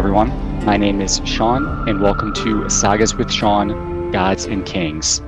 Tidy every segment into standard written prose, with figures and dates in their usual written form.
everyone. My name is Shawn, and welcome to Sagas with Shawn, Gods and Kings.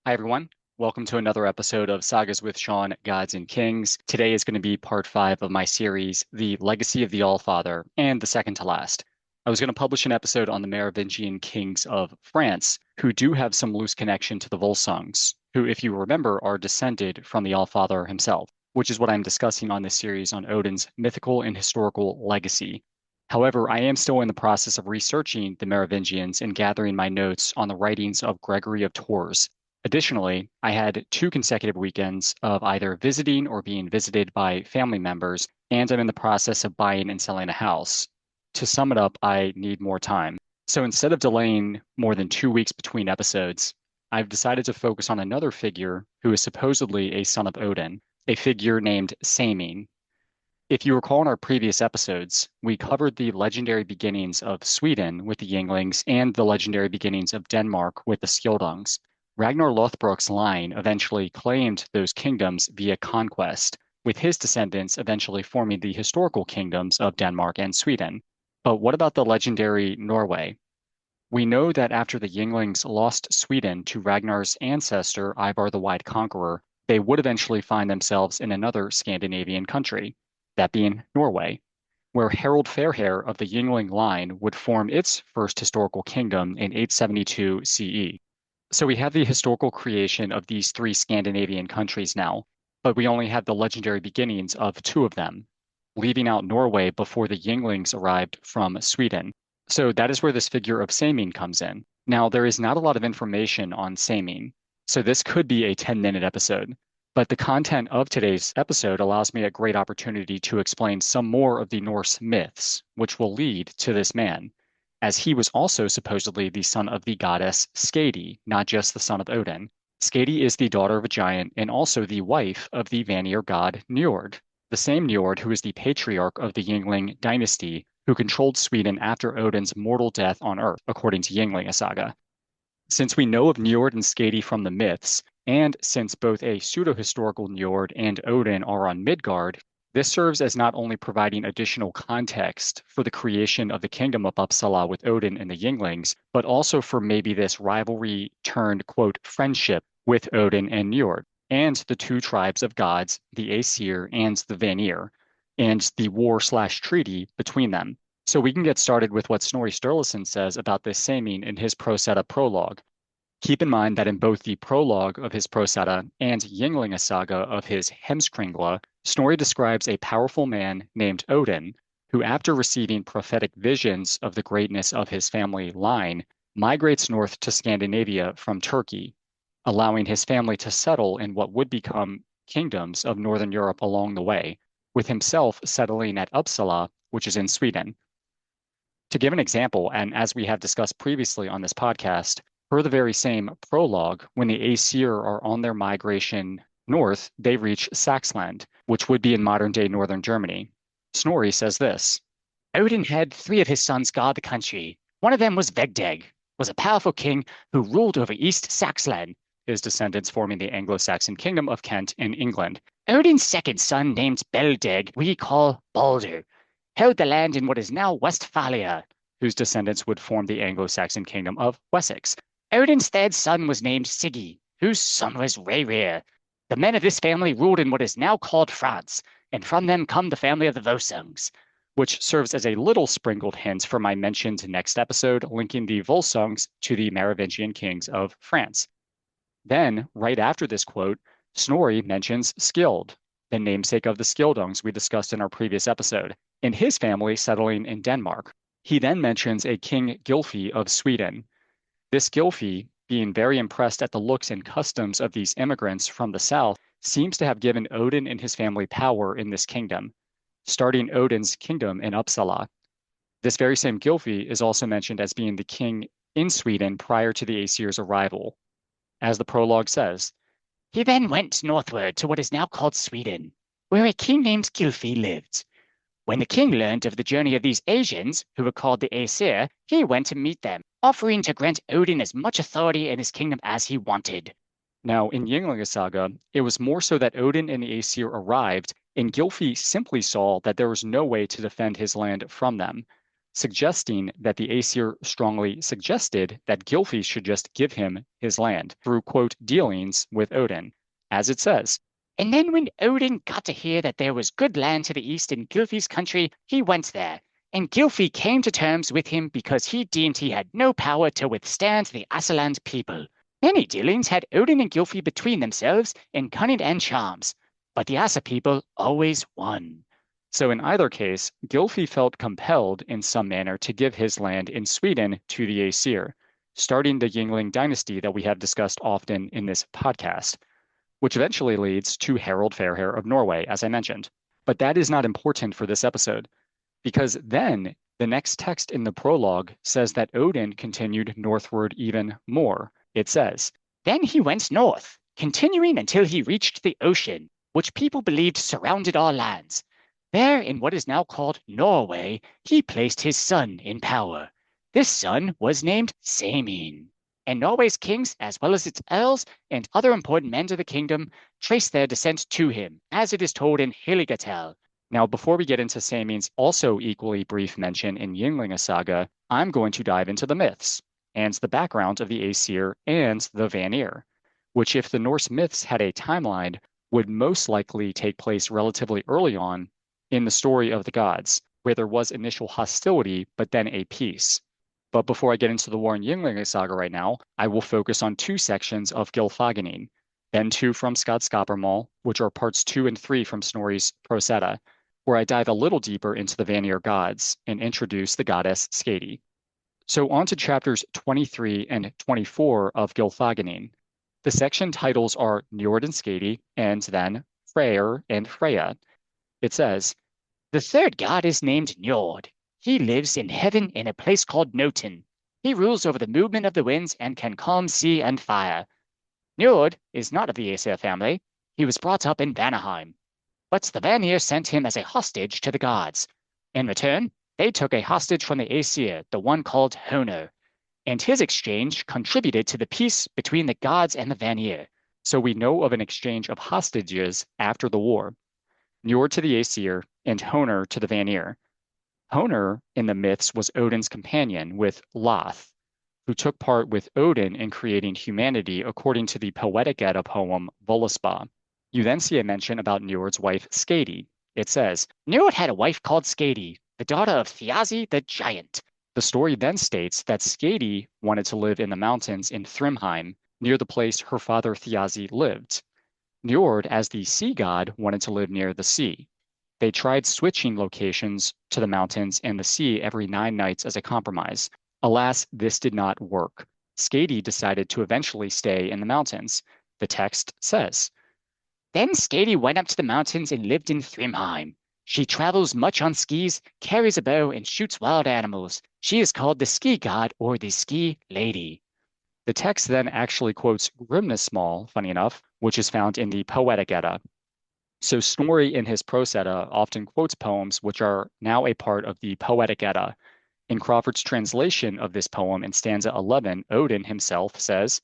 Hi, everyone. Welcome to another episode of Sagas with Shawn, Gods and Kings. Today is going to be part 5 of my series, The Legacy of the Allfather, and the second to last. I was going to publish an episode on the Merovingian kings of France, who do have some loose connection to the Volsungs, who, if you remember, are descended from the Allfather himself, which is what I'm discussing on this series on Odin's mythical and historical legacy. However, I am still in the process of researching the Merovingians and gathering my notes on the writings of Gregory of Tours. Additionally, I had 2 consecutive weekends of either visiting or being visited by family members, and I'm in the process of buying and selling a house. To sum it up, I need more time. So instead of delaying more than 2 weeks between episodes, I've decided to focus on another figure who is supposedly a son of Odin, a figure named Saeming. If you recall in our previous episodes, we covered the legendary beginnings of Sweden with the Yinglings and the legendary beginnings of Denmark with the Skjoldungs. Ragnar Lothbrok's line eventually claimed those kingdoms via conquest, with his descendants eventually forming the historical kingdoms of Denmark and Sweden. But what about the legendary Norway? We know that after the Yinglings lost Sweden to Ragnar's ancestor, Ivar the Wide Conqueror, they would eventually find themselves in another Scandinavian country, that being Norway, where Harald Fairhair of the Yingling line would form its first historical kingdom in 872 CE. So we have the historical creation of these 3 Scandinavian countries now, but we only have the legendary beginnings of 2 of them, leaving out Norway before the Yinglings arrived from Sweden. So that is where this figure of Saeming comes in. Now, there is not a lot of information on Saeming, so this could be a 10-minute episode. But the content of today's episode allows me a great opportunity to explain some more of the Norse myths, which will lead to this man, as he was also supposedly the son of the goddess Skadi, not just the son of Odin. Skadi is the daughter of a giant and also the wife of the Vanir god Njord, the same Njord who is the patriarch of the Yngling dynasty, who controlled Sweden after Odin's mortal death on Earth, according to Ynglinga saga. Since we know of Njord and Skadi from the myths, and since both a pseudo-historical Njord and Odin are on Midgard, this serves as not only providing additional context for the creation of the kingdom of Uppsala with Odin and the Yinglings, but also for maybe this rivalry turned, quote, friendship with Odin and Njord, and the 2 tribes of gods, the Aesir and the Vanir, and the war/treaty between them. So we can get started with what Snorri Sturluson says about this Saeming in his Prosetta prologue. Keep in mind that in both the prologue of his Prosetta and Ynglinga saga of his Heimskringla, Snorri describes a powerful man named Odin, who after receiving prophetic visions of the greatness of his family line, migrates north to Scandinavia from Turkey, allowing his family to settle in what would become kingdoms of Northern Europe along the way, with himself settling at Uppsala, which is in Sweden. To give an example, and as we have discussed previously on this podcast, per the very same prologue, when the Aesir are on their migration north, they reach Saxland, which would be in modern-day northern Germany. Snorri says this: Odin had 3 of his sons guard the country. One of them was Vegdeg, was a powerful king who ruled over East Saxland, his descendants forming the Anglo-Saxon kingdom of Kent in England. Odin's second son, named Beldeg, we call Balder, held the land in what is now Westphalia, whose descendants would form the Anglo-Saxon kingdom of Wessex. Odin's 3rd son was named Siggi, whose son was Reyrir. The men of this family ruled in what is now called France, and from them come the family of the Volsungs, which serves as a little sprinkled hint for my mentioned next episode, linking the Volsungs to the Merovingian kings of France. Then, right after this quote, Snorri mentions Skjold, the namesake of the Skjoldungs we discussed in our previous episode, and his family settling in Denmark. He then mentions a King Gylfi of Sweden. This Gylfi, being very impressed at the looks and customs of these immigrants from the south, seems to have given Odin and his family power in this kingdom, starting Odin's kingdom in Uppsala. This very same Gylfi is also mentioned as being the king in Sweden prior to the Aesir's arrival. As the prologue says, he then went northward to what is now called Sweden, where a king named Gylfi lived. When the king learned of the journey of these Asians, who were called the Aesir, he went to meet them, offering to grant Odin as much authority in his kingdom as he wanted. Now, in Ynglinga saga, it was more so that Odin and the Aesir arrived and Gylfi simply saw that there was no way to defend his land from them, suggesting that the Aesir strongly suggested that Gylfi should just give him his land through, quote, dealings with Odin. As it says, and then when Odin got to hear that there was good land to the east in Gylfi's country, he went there. And Gylfi came to terms with him because he deemed he had no power to withstand the Asaland people. Many dealings had Odin and Gylfi between themselves in cunning and charms, but the Asa people always won. So in either case, Gylfi felt compelled in some manner to give his land in Sweden to the Aesir, starting the Yngling dynasty that we have discussed often in this podcast, which eventually leads to Harald Fairhair of Norway, as I mentioned. But that is not important for this episode, because then the next text in the prologue says that Odin continued northward even more. It says, then he went north, continuing until he reached the ocean, which people believed surrounded our lands. There, in what is now called Norway, he placed his son in power. This son was named Saeming. And Norway's kings, as well as its earls and other important men of the kingdom, trace their descent to him, as it is told in Hiligatel. Now, before we get into Saeming's also equally brief mention in Ynglinga Saga, I'm going to dive into the myths and the background of the Aesir and the Vanir, which, if the Norse myths had a timeline, would most likely take place relatively early on in the story of the gods, where there was initial hostility, but then a peace. But before I get into the war in Ynglinga Saga right now, I will focus on two sections of Gylfaginning, then two from Skadskaparmal, which are parts 2 and 3 from Snorri's Prose Edda, where I dive a little deeper into the Vanir gods and introduce the goddess Skadi. So on to chapters 23 and 24 of Gylfaginning. The section titles are Njord and Skadi, and then Freyr and Freya. It says, the third god is named Njord. He lives in heaven in a place called Noten. He rules over the movement of the winds and can calm sea and fire. Njord is not of the Aesir family. He was brought up in Vanaheim. But the Vanir sent him as a hostage to the gods. In return, they took a hostage from the Aesir, the one called Honor, and his exchange contributed to the peace between the gods and the Vanir. So we know of an exchange of hostages after the war. Njord to the Aesir and Honor to the Vanir. Honor in the myths was Odin's companion with Loth, who took part with Odin in creating humanity according to the Poetic Edda poem Völuspá. You then see a mention about Njord's wife Skadi. It says, Njord had a wife called Skadi, the daughter of Thjazi the giant. The story then states that Skadi wanted to live in the mountains in Thrymheim, near the place her father Thjazi lived. Njord, as the sea god, wanted to live near the sea. They tried switching locations to the mountains and the sea every 9 nights as a compromise. Alas, this did not work. Skadi decided to eventually stay in the mountains. The text says, then Skadi went up to the mountains and lived in Thrymheim. She travels much on skis, carries a bow, and shoots wild animals. She is called the ski god or the ski lady. The text then actually quotes Grimnismal, funny enough, which is found in the Poetic Edda. So Snorri in his Prose Edda often quotes poems which are now a part of the Poetic Edda. In Crawford's translation of this poem in stanza 11, Odin himself says,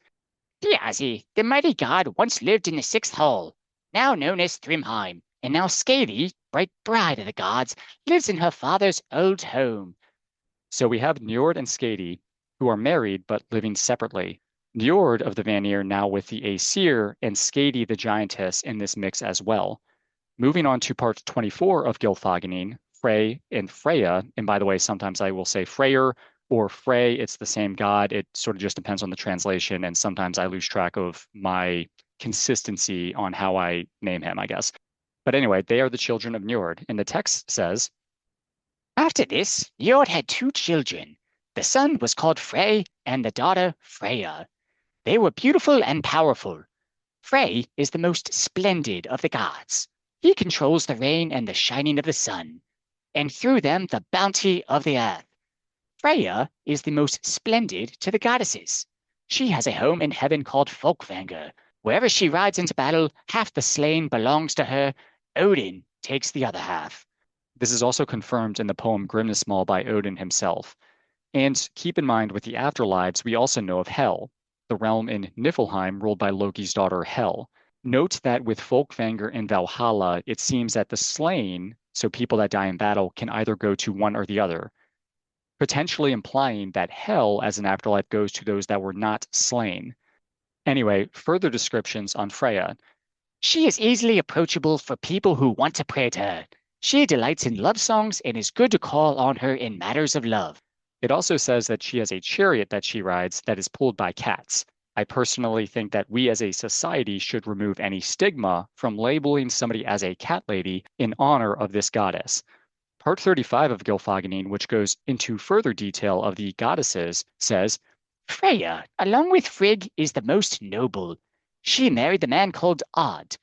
Thjazi, the mighty god, once lived in the 6th hall, now known as Thrymheim, and now Skadi, bright bride of the gods, lives in her father's old home. So we have Njord and Skadi, who are married but living separately. Njord of the Vanir now with the Aesir, and Skadi the giantess in this mix as well. Moving on to part 24 of Gylfaginning, Frey and Freya, and by the way, sometimes I will say Freyr or Frey, it's the same god. It sort of just depends on the translation, and sometimes I lose track of my consistency on how I name him, I guess. But anyway, they are the children of Njord, and the text says, after this, Njord had 2 children. The son was called Frey, and the daughter Freya. They were beautiful and powerful. Frey is the most splendid of the gods. He controls the rain and the shining of the sun, and through them the bounty of the earth. Freya is the most splendid to the goddesses. She has a home in heaven called Folkvanger. Wherever she rides into battle, half the slain belongs to her. Odin takes the other half. This is also confirmed in the poem Grimnismal by Odin himself. And keep in mind, with the afterlives, we also know of Hel, the realm in Niflheim ruled by Loki's daughter Hel. Note that with Folkvanger and Valhalla, it seems that the slain, so people that die in battle, can either go to one or the other, potentially implying that hell as an afterlife goes to those that were not slain. Anyway, further descriptions on Freya. She is easily approachable for people who want to pray to her. She delights in love songs and is good to call on her in matters of love. It also says that she has a chariot that she rides that is pulled by cats. I personally think that we as a society should remove any stigma from labeling somebody as a cat lady in honor of this goddess. Part 35 of Gylfaginning, which goes into further detail of the goddesses, says, Freya, along with Frigg, is the most noble. She married the man called Odd.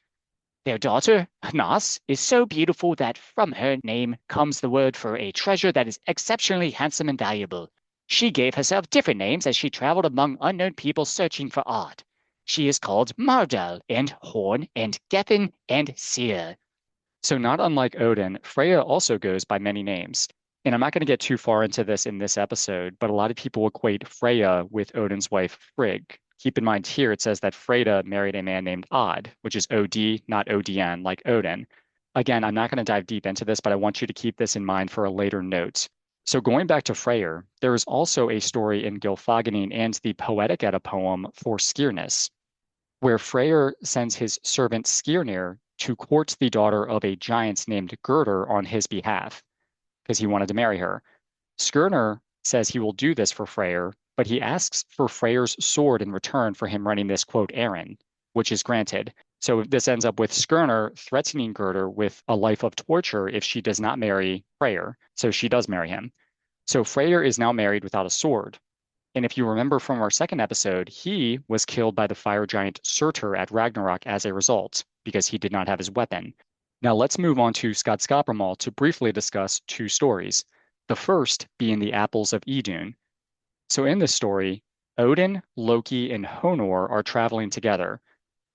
Their daughter, Hnass, is so beautiful that from her name comes the word for a treasure that is exceptionally handsome and valuable. She gave herself different names as she traveled among unknown people searching for Odd. She is called Mardal and Horn and Gethin and Seer. So, not unlike Odin, Freya also goes by many names. And I'm not going to get too far into this in this episode, but a lot of people equate Freya with Odin's wife Frigg. Keep in mind here it says that Freyja married a man named Odd, which is OD, not ODN, like Odin. Again, I'm not going to dive deep into this, but I want you to keep this in mind for a later note. So, going back to Freyr, there is also a story in Gylfaginning and the Poetic Edda poem for Skirnir, where Freyr sends his servant Skirnir to court the daughter of a giant named Gerdr on his behalf because he wanted to marry her. Skirnir says he will do this for Freyr, but he asks for Freyr's sword in return for him running this quote errand, which is granted. So this ends up with Skirnir threatening Gerdr with a life of torture if she does not marry Freyr. So she does marry him. So Freyr is now married without a sword. And if you remember from our second episode, he was killed by the fire giant Surtur at Ragnarok as a result, because he did not have his weapon. Now let's move on to Skadskaparmal to briefly discuss two stories. The first being the Apples of Idun. So in this story, Odin, Loki, and Honor are traveling together.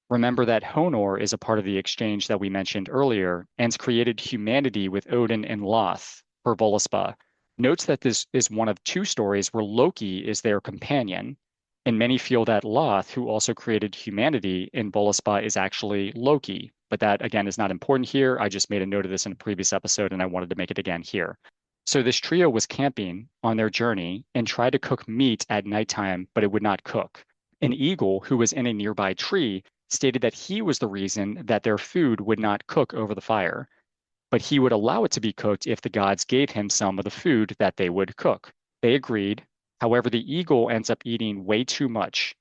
Remember that Honor is a part of the exchange that we mentioned earlier and created humanity with Odin and Loth for Voluspa. Notes that this is one of two stories where Loki is their companion, and many feel that Loth, who also created humanity in Voluspa, is actually Loki. But that, again, is not important here. I just made a note of this in a previous episode, and I wanted to make it again here. So this trio was camping on their journey and tried to cook meat at nighttime, but it would not cook. An eagle who was in a nearby tree stated that he was the reason that their food would not cook over the fire, but he would allow it to be cooked if the gods gave him some of the food that they would cook. They agreed. However, the eagle ends up eating way too much,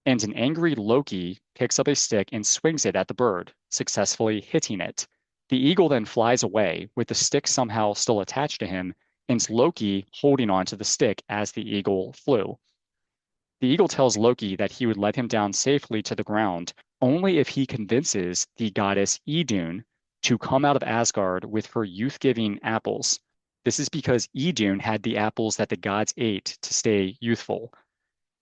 and an angry Loki picks up a stick and swings it at the bird, successfully hitting it. The eagle then flies away, with the stick somehow still attached to him, and Loki holding on to the stick as the eagle flew. The eagle tells Loki that he would let him down safely to the ground only if he convinces the goddess Idun to come out of Asgard with her youth-giving apples. This is because Idun had the apples that the gods ate to stay youthful.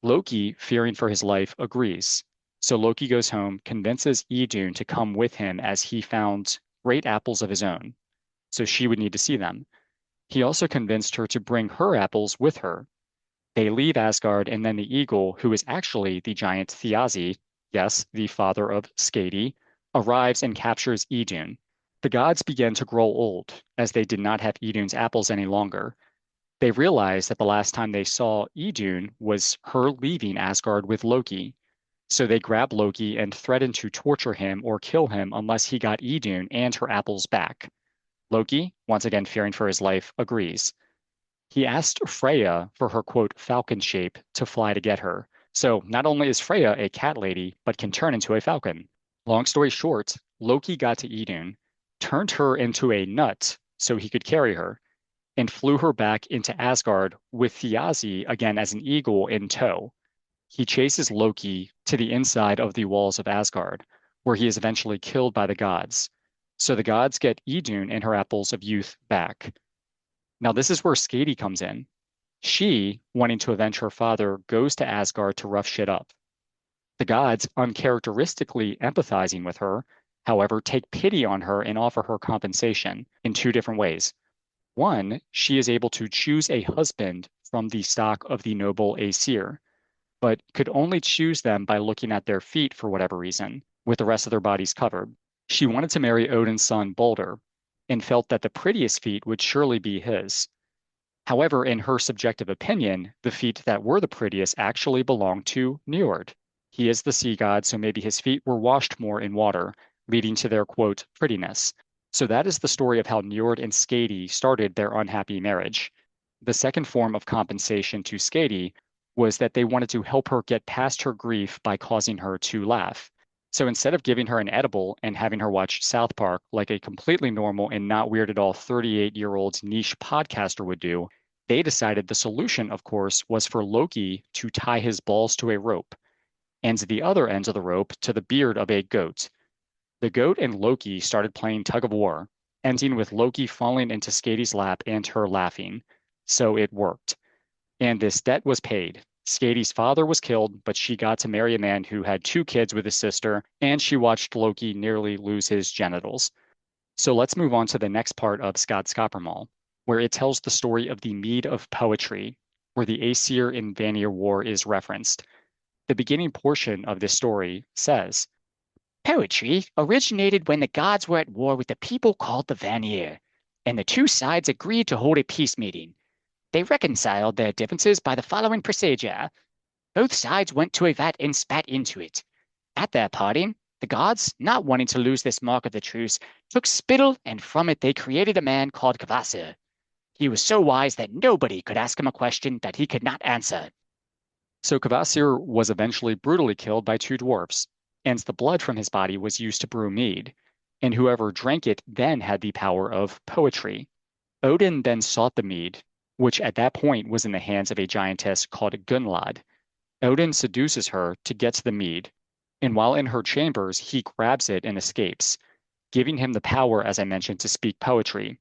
Loki, fearing for his life, agrees. So Loki goes home, convinces Idun to come with him as he found great apples of his own, so she would need to see them. He also convinced her to bring her apples with her. They leave Asgard, and then the eagle, who is actually the giant Thjazi, yes, the father of Skadi, arrives and captures Idun. The gods begin to grow old, as they did not have Idun's apples any longer. They realize that the last time they saw Idun was her leaving Asgard with Loki. So they grab Loki and threaten to torture him or kill him unless he got Idun and her apples back. Loki, once again fearing for his life, agrees. He asked Freya for her quote falcon shape to fly to get her. So not only is Freya a cat lady, but can turn into a falcon. Long story short, Loki got to Idun, turned her into a nut so he could carry her, and flew her back into Asgard with Thjazi again as an eagle in tow. He chases Loki to the inside of the walls of Asgard, where he is eventually killed by the gods. So the gods get Idun and her apples of youth back. Now, this is where Skadi comes in. She, wanting to avenge her father, goes to Asgard to rough shit up. The gods, uncharacteristically empathizing with her, however, take pity on her and offer her compensation in two different ways. One, she is able to choose a husband from the stock of the noble Aesir, but could only choose them by looking at their feet for whatever reason. with the rest of their bodies covered. She wanted to marry Odin's son Balder and felt that the prettiest feet would surely be his. However, in her subjective opinion, the feet that were the prettiest actually belonged to Njord. He is the sea god, so maybe his feet were washed more in water, leading to their, quote, prettiness. So that is the story of how Njord and Skadi started their unhappy marriage. The second form of compensation to Skadi was that they wanted to help her get past her grief by causing her to laugh. So instead of giving her an edible and having her watch South Park like a completely normal and not weird at all 38-year-old niche podcaster would do, they decided the solution, of course, was for Loki to tie his balls to a rope, and the other ends of the rope to the beard of a goat. The goat and Loki started playing tug of war, ending with Loki falling into Skadi's lap and her laughing. So it worked. And this debt was paid. Skadi's father was killed, but she got to marry a man who had 2 kids with his sister, and she watched Loki nearly lose his genitals. So let's move on to the next part of Skadskaparmal, where it tells the story of the Mead of Poetry, where the Aesir and Vanir War is referenced. The beginning portion of this story says, Poetry originated when the gods were at war with the people called the Vanir, and the two sides agreed to hold a peace meeting. They reconciled their differences by the following procedure. Both sides went to a vat and spat into it. At their parting, the gods, not wanting to lose this mark of the truce, took spittle, and from it they created a man called Kvasir. He was so wise that nobody could ask him a question that he could not answer. so Kvasir was eventually brutally killed by 2 dwarves, and the blood from his body was used to brew mead, and whoever drank it then had the power of poetry. Odin then sought the mead, which at that point was in the hands of a giantess called Gunnlod. Odin seduces her to get to the mead, and while in her chambers, he grabs it and escapes, giving him the power, as I mentioned, to speak poetry.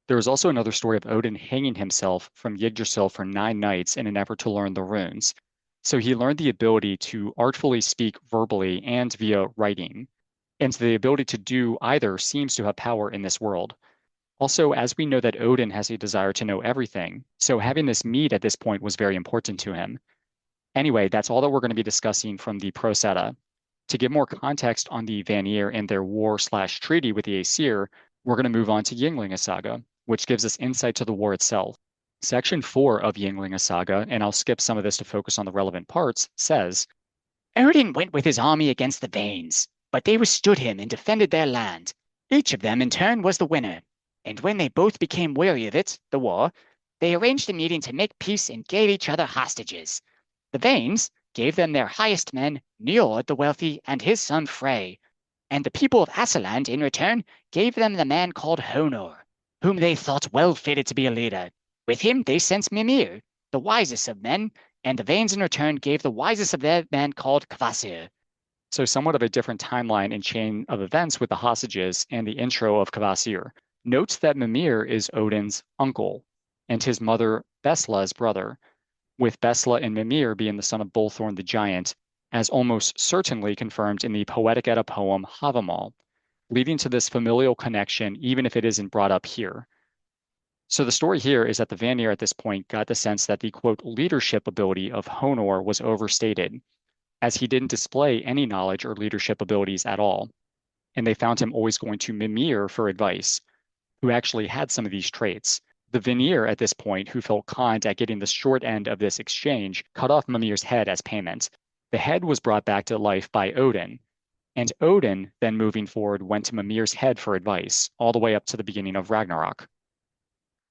There is also another story of Odin hanging himself from Yggdrasil for 9 nights in an effort to learn the runes. So he learned the ability to artfully speak verbally and via writing, and the ability to do either seems to have power in this world. Also, as we know that Odin has a desire to know everything, so having this mead at this point was very important to him. Anyway, that's all that we're going to be discussing from the Prose Edda. To give more context on the Vanir and their war/treaty with the Aesir, we're going to move on to Ynglinga Saga, which gives us insight to the war itself. Section 4 of Ynglinga Saga, and I'll skip some of this to focus on the relevant parts, says, Odin went with his army against the Vanes, but they withstood him and defended their land. Each of them in turn was the winner, and when they both became weary of it, the war, they arranged a meeting to make peace and gave each other hostages. The Vanes gave them their highest men, Njord the wealthy and his son Frey, and the people of Asaland in return gave them the man called Honor, whom they thought well fitted to be a leader. With him they sent Mimir, the wisest of men, and the Vanes in return gave the wisest of their men called Kvasir. so somewhat of a different timeline and chain of events with the hostages and the intro of Kvasir. Notes that Mimir is Odin's uncle and his mother Besla's brother, with Besla and Mimir being the son of Bolthorn the Giant, as almost certainly confirmed in the Poetic Edda poem Havamal, leading to this familial connection even if it isn't brought up here. So the story here is that the Vanir at this point got the sense that the quote leadership ability of Honor was overstated, as he didn't display any knowledge or leadership abilities at all, and they found him always going to Mimir for advice, who actually had some of these traits. The Vanir at this point, who felt conned at getting the short end of this exchange, cut off Mimir's head as payment. The head was brought back to life by Odin, and Odin, then moving forward, went to Mimir's head for advice, all the way up to the beginning of Ragnarok.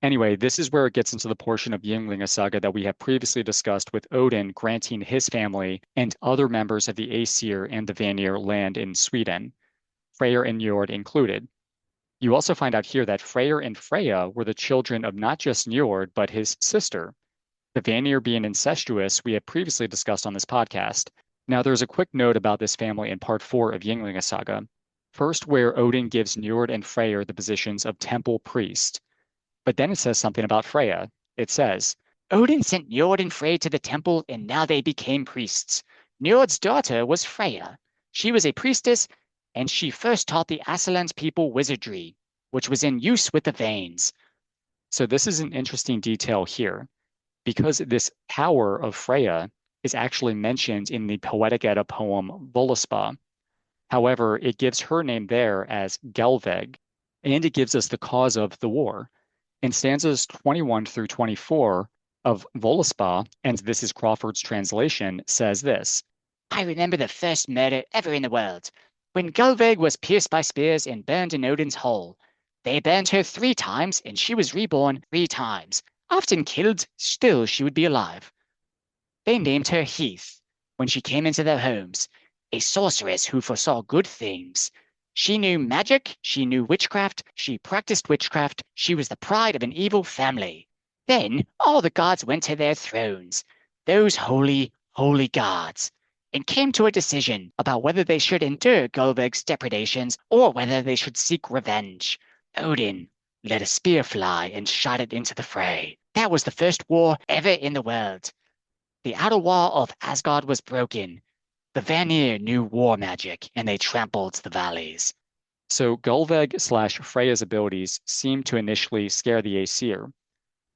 Anyway, this is where it gets into the portion of Ynglinga Saga that we have previously discussed, with Odin granting his family and other members of the Aesir and the Vanir land in Sweden, Freyr and Njord included. You also find out here that Freyr and Freya were the children of not just Njord, but his sister. The Vanir being incestuous, we have previously discussed on this podcast. Now, there's a quick note about this family in part 4 of Ynglinga Saga. First, where Odin gives Njord and Freyr the positions of temple priest. But then it says something about Freya. It says, Odin sent Njord and Frey to the temple, and now they became priests. Njord's daughter was Freya. She was a priestess, and she first taught the Asaland people wizardry, which was in use with the Vanes. So this is an interesting detail here, because this power of Freya is actually mentioned in the Poetic Edda poem Voluspa. However, it gives her name there as Gelveg, and it gives us the cause of the war. In stanzas 21 through 24 of Voluspa, and this is Crawford's translation, says this. I remember the first murder ever in the world, when Gulveig was pierced by spears and burned in Odin's hall. They burned her 3 times, and she was reborn 3 times. Often killed, still she would be alive. They named her Heath when she came into their homes, a sorceress who foresaw good things. She knew magic, she knew witchcraft, she practiced witchcraft, she was the pride of an evil family. Then all the gods went to their thrones, those holy, holy gods, and came to a decision about whether they should endure Gulveig's depredations or whether they should seek revenge. Odin let a spear fly and shot it into the fray. That was the first war ever in the world. The outer wall of Asgard was broken. The Vanir knew war magic, and they trampled the valleys. So Gulveg slash Freya's abilities seem to initially scare the Aesir.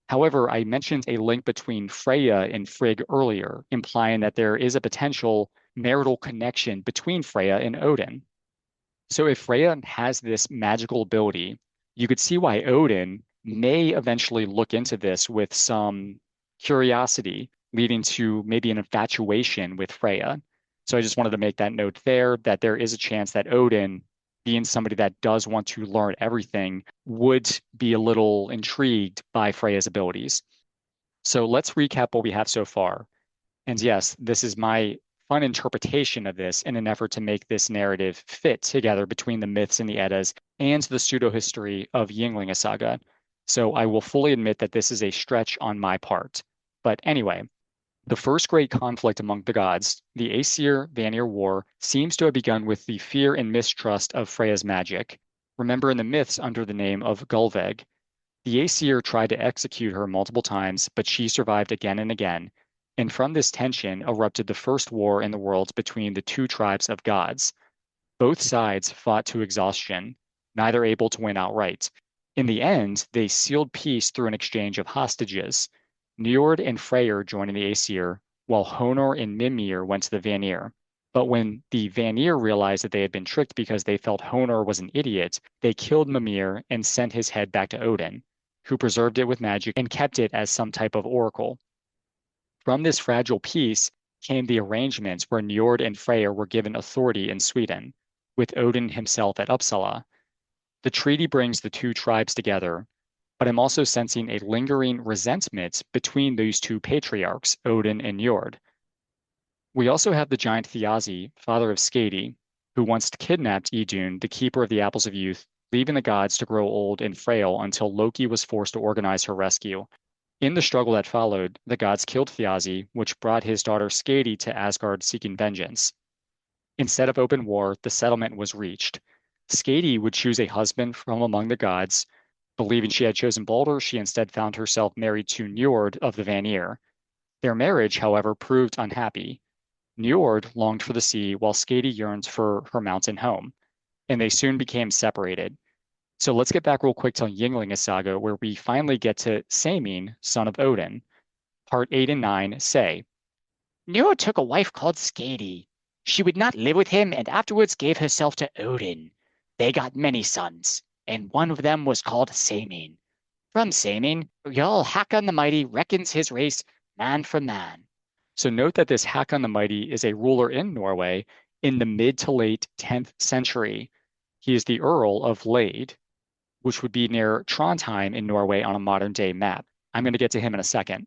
However, I mentioned a link between Freya and Frigg earlier, implying that there is a potential marital connection between Freya and Odin. So if Freya has this magical ability, you could see why Odin may eventually look into this with some curiosity, leading to maybe an infatuation with Freya. So I just wanted to make that note there that there is a chance that Odin, being somebody that does want to learn everything, would be a little intrigued by Freya's abilities. So let's recap what we have so far. And yes, this is my fun interpretation of this in an effort to make this narrative fit together between the myths and the Eddas and the pseudo-history of Ynglinga Saga. So I will fully admit that this is a stretch on my part. But anyway, the first great conflict among the gods, the Aesir-Vanir War, seems to have begun with the fear and mistrust of Freya's magic. Remember in the myths under the name of Gulveg, the Aesir tried to execute her multiple times, but she survived again and again. And from this tension erupted the first war in the world between the two tribes of gods. Both sides fought to exhaustion, neither able to win outright. In the end, they sealed peace through an exchange of hostages. Njord and Freyr joining the Aesir, while Honor and Mimir went to the Vanir. But when the Vanir realized that they had been tricked because they felt Honor was an idiot, they killed Mimir and sent his head back to Odin, who preserved it with magic and kept it as some type of oracle. From this fragile peace came the arrangements where Njord and Freyr were given authority in Sweden, with Odin himself at Uppsala. The treaty brings the two tribes together, but I'm also sensing a lingering resentment between these two patriarchs, Odin and Njord. We also have the giant Thjazi, father of Skadi, who once kidnapped Idun, the keeper of the apples of youth, leaving the gods to grow old and frail until Loki was forced to organize her rescue. In the struggle that followed, the gods killed Thjazi, which brought his daughter Skadi to Asgard seeking vengeance. Instead of open war, the settlement was reached. Skadi would choose a husband from among the gods. Believing she had chosen Balder, she instead found herself married to Njord of the Vanir. Their marriage, however, proved unhappy. Njord longed for the sea, while Skadi yearned for her mountain home, and they soon became separated. So let's get back real quick to Ynglinga Saga, where we finally get to Saeming, son of Odin. Part 8 and 9 say, Njord took a wife called Skadi. She would not live with him and afterwards gave herself to Odin. They got many sons, and one of them was called Saeming. From Saeming, Jarl Hakon the Mighty reckons his race man for man. So note that this Hakon the Mighty is a ruler in Norway in the mid to late 10th century. He is the Earl of Lade, which would be near Trondheim in Norway on a modern day map. I'm going to get to him in a second.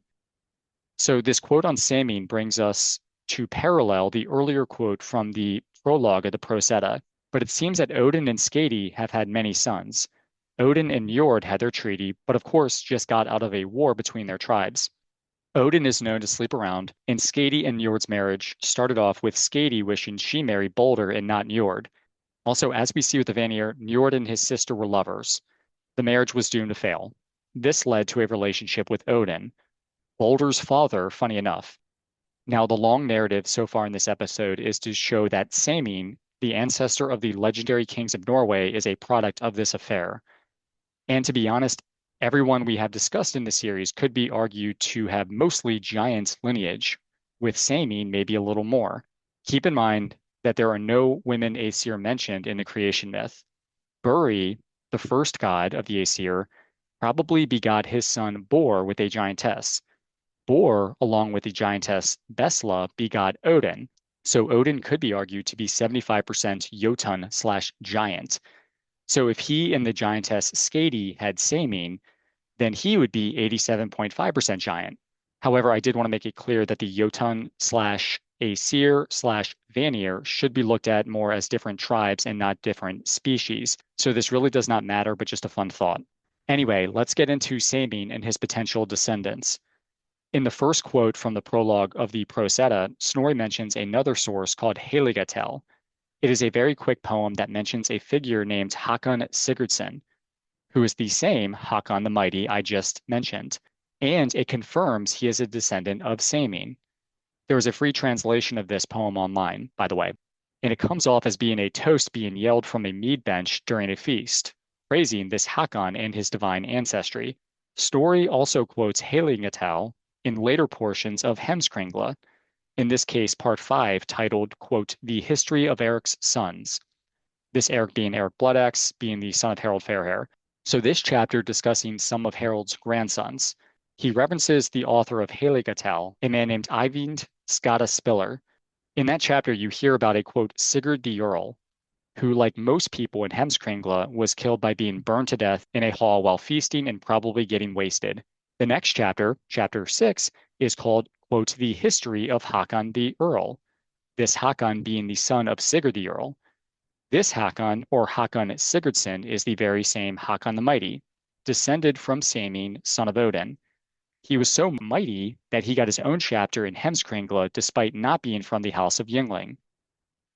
So this quote on Saeming brings us to parallel the earlier quote from the prologue of the Prose Edda, but it seems that Odin and Skadi have had many sons. Odin and Njord had their treaty, but of course just got out of a war between their tribes. Odin is known to sleep around, and Skadi and Njord's marriage started off with Skadi wishing she married Balder and not Njord. Also, as we see with the Vanir, Njord and his sister were lovers. The marriage was doomed to fail. This led to a relationship with Odin, Balder's father, funny enough. Now, the long narrative so far in this episode is to show that Saeming, the ancestor of the legendary kings of Norway, is a product of this affair. And to be honest, everyone we have discussed in the series could be argued to have mostly giant lineage, with Saeming maybe a little more. Keep in mind, that there are no women Aesir mentioned in the creation myth. Buri, the first god of the Aesir, probably begot his son Bor with a giantess. Bor, along with the giantess Besla, begot Odin. So Odin could be argued to be 75% Jotun/giant. So if he and the giantess Skadi had Saeming, then he would be 87.5% giant. However, I did want to make it clear that the Jotun/Aesir/Vanir should be looked at more as different tribes and not different species. So this really does not matter, but just a fun thought. Anyway, let's get into Saeming and his potential descendants. In the first quote from the prologue of the Prose Edda, Snorri mentions another source called Helgatel. It is a very quick poem that mentions a figure named Hakon Sigurdsson, who is the same Hakon the Mighty I just mentioned, and it confirms he is a descendant of Saeming. There is a free translation of this poem online, by the way, and it comes off as being a toast being yelled from a mead bench during a feast, praising this Hakon and his divine ancestry. Story also quotes Helgatel in later portions of Heimskringla, in this case part 5, titled, quote, The History of Eric's Sons. This Eric being Eric Bloodaxe, being the son of Harald Fairhair. So this chapter discussing some of Harold's grandsons. He references the author of Helgatel, a man named Eyvind Skada Spiller. In that chapter, you hear about a, quote, Sigurd the Earl, who, like most people in Heimskringla, was killed by being burned to death in a hall while feasting and probably getting wasted. The next chapter, chapter 6, is called, quote, The History of Hakon the Earl, this Hakon being the son of Sigurd the Earl. This Hakon, or Hakon Sigurdsson, is the very same Hakon the Mighty, descended from Saeming, son of Odin. He was so mighty that he got his own chapter in Heimskringla despite not being from the house of Yngling.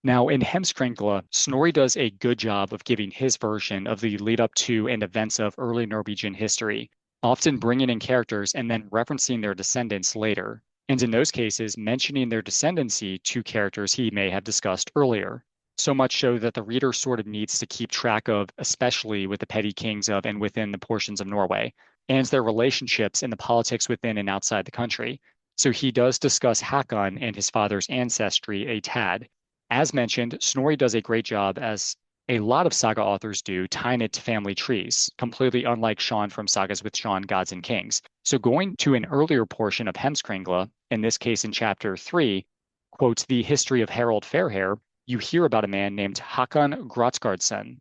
Now, in Heimskringla, Snorri does a good job of giving his version of the lead up to and events of early Norwegian history, often bringing in characters and then referencing their descendants later, and in those cases mentioning their descendancy to characters he may have discussed earlier. So much so that the reader sort of needs to keep track of, especially with the petty kings of and within the portions of Norway, and their relationships in the politics within and outside the country. So he does discuss Hakon and his father's ancestry a tad. As mentioned, Snorri does a great job, as a lot of saga authors do, tying it to family trees, completely unlike Shawn from Sagas with Shawn, Gods and Kings. So going to an earlier portion of Heimskringla, in this case in chapter 3, quotes the history of Harald Fairhair, you hear about a man named Hakon Grotgardsson,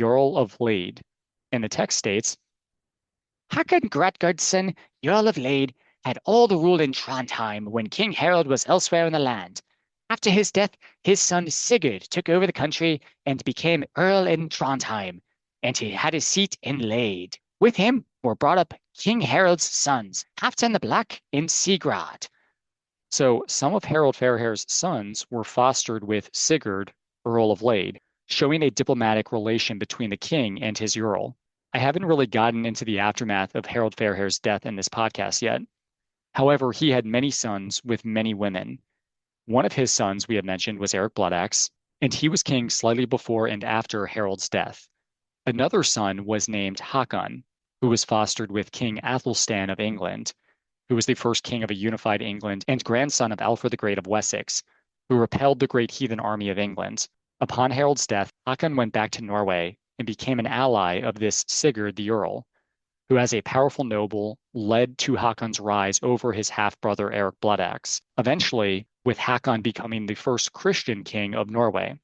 Earl of Lade. And the text states, Hakon Grotgardsson, Earl of Lade, had all the rule in Trondheim when King Harald was elsewhere in the land. After his death, his son Sigurd took over the country and became Earl in Trondheim, and he had his seat in Lade. With him were brought up King Harald's sons, Halfdan the Black and Sigurd. So some of Harald Fairhair's sons were fostered with Sigurd, Earl of Lade, showing a diplomatic relation between the king and his Earl. I haven't really gotten into the aftermath of Harald Fairhair's death in this podcast yet. However, he had many sons with many women. One of his sons, we have mentioned, was Eric Bloodaxe, and he was king slightly before and after Harold's death. Another son was named Hakon, who was fostered with King Athelstan of England, who was the first king of a unified England and grandson of Alfred the Great of Wessex, who repelled the great heathen army of England. Upon Harold's death, Hakon went back to Norway and became an ally of this Sigurd the Earl, who as a powerful noble led to Hakon's rise over his half-brother Eric Bloodaxe, eventually with Hakon becoming the first Christian king of Norway.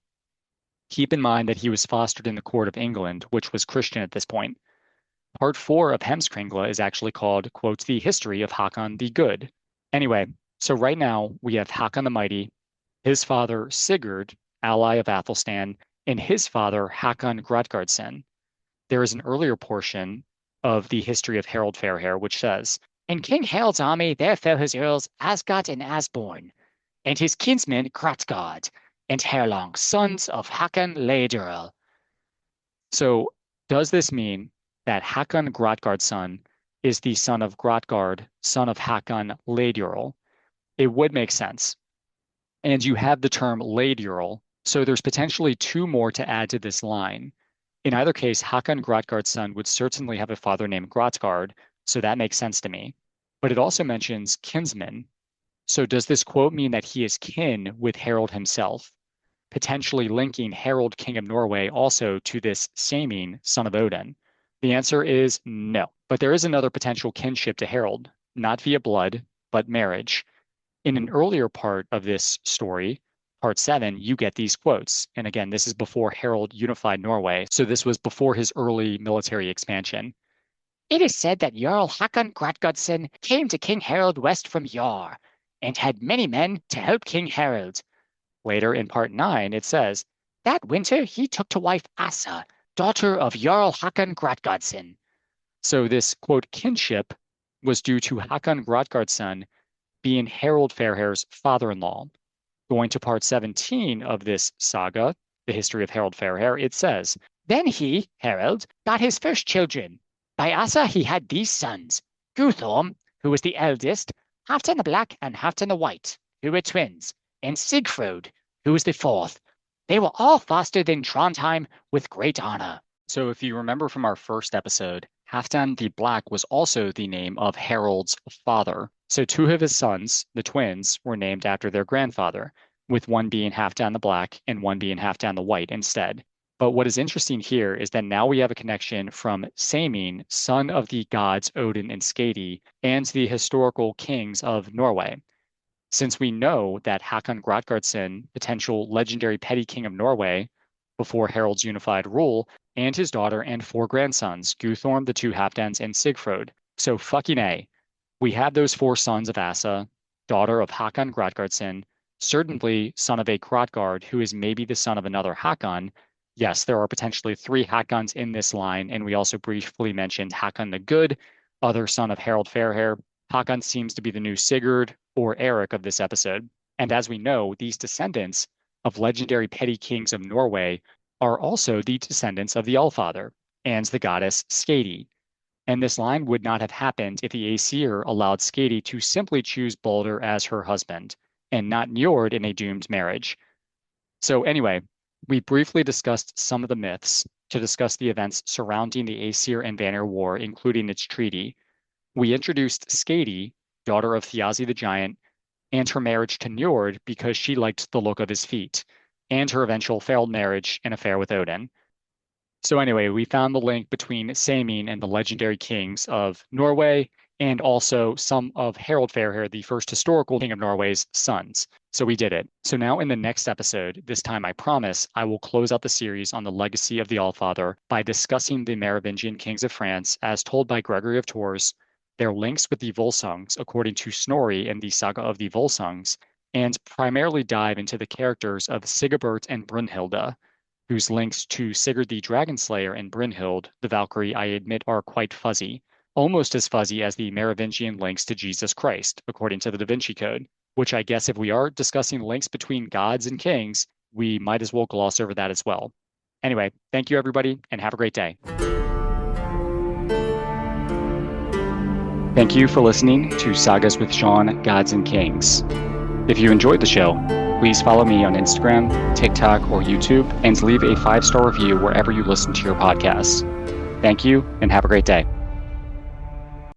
Keep in mind that he was fostered in the court of England, which was Christian at this point. Part 4 of Heimskringla is actually called, quote, The History of Hakon the Good. Anyway, so right now we have Hakon the Mighty, his father Sigurd, ally of Athelstan, and his father Hakon Grotgardsson. There is an earlier portion of the history of Harald Fairhair which says, In King Harald's army there fell his earls Asgot and Asborn, and his kinsmen Hrothgard and Herlong, sons of Hakon Lade Earl. So does this mean that Hakon Grotgardsson is the son of Grotgard, son of Hakon Lade Earl? It would make sense. And you have the term Lade Earl, so there's potentially two more to add to this line. In either case, Hakon Grotgardsson would certainly have a father named Grotgard, so that makes sense to me. But it also mentions kinsman. So does this quote mean that he is kin with Harold himself? potentially linking Harald, king of Norway, also to this Saeming, son of Odin? The answer is no. But there is another potential kinship to Harald, not via blood, but marriage. In an earlier part of this story, part 7, you get these quotes. And again, this is before Harald unified Norway. So this was before his early military expansion. It is said that Jarl Hakon Gradgodson came to King Harald west from Jar, and had many men to help King Harald. Later in part 9, it says, That winter he took to wife Asa, daughter of Jarl Hakon Gradgodson. So this, quote, kinship was due to Hakon Gradgodson being Harald Fairhair's father-in-law. Going to part 17 of this saga, the history of Harald Fairhair, it says, Then he, Harald, got his first children. By Asa he had these sons, Guthorm, who was the eldest, Halfdan the Black and Halfdan the White, who were twins, and Sigfrod, who was the fourth. They were all fostered in Trondheim with great honor. So if you remember from our first episode, Halfdan the Black was also the name of Harald's father. So 2 of his sons, the twins, were named after their grandfather, with one being Halfdan the Black and one being Halfdan the White instead. But what is interesting here is that now we have a connection from Saeming, son of the gods Odin and Skadi, and the historical kings of Norway. Since we know that Hakon Gradgodson, potential legendary petty king of Norway, before Harald's unified rule, and his daughter and 4 grandsons, Guthorm, the 2 Halfdans, and Sigfrod. So fucking A. We have those 4 sons of Asa, daughter of Hakon Gradgodson, certainly son of a Gradgard, who is maybe the son of another Hakon. Yes, there are potentially 3 Hakons in this line, and we also briefly mentioned Hakon the Good, other son of Harald Fairhair. Hakon seems to be the new Sigurd or Eric of this episode. And as we know, these descendants of legendary petty kings of Norway are also the descendants of the Allfather and the goddess Skadi. And this line would not have happened if the Aesir allowed Skadi to simply choose Balder as her husband and not Njord in a doomed marriage. So anyway, we briefly discussed some of the myths to discuss the events surrounding the Aesir and Vanir War, including its treaty. We introduced Skadi, daughter of Thjazi the Giant, and her marriage to Njord because she liked the look of his feet, and her eventual failed marriage and affair with Odin. So anyway, we found the link between Saeming and the legendary kings of Norway, and also some of Harald Fairhair, the first historical king of Norway's sons. So we did it. So now in the next episode, this time I promise, I will close out the series on the legacy of the Allfather by discussing the Merovingian kings of France as told by Gregory of Tours, their links with the Volsungs according to Snorri in the Saga of the Volsungs, and primarily dive into the characters of Sigebert and Brunhilde, whose links to Sigurd the Dragonslayer and Brynhild, the Valkyrie, I admit are quite fuzzy, almost as fuzzy as the Merovingian links to Jesus Christ, according to the Da Vinci Code, which I guess if we are discussing links between gods and kings, we might as well gloss over that as well. Anyway, thank you everybody, and have a great day. Thank you for listening to Sagas with Shawn, Gods and Kings. If you enjoyed the show, please follow me on Instagram, TikTok, or YouTube, and leave a 5-star review wherever you listen to your podcasts. Thank you, and have a great day.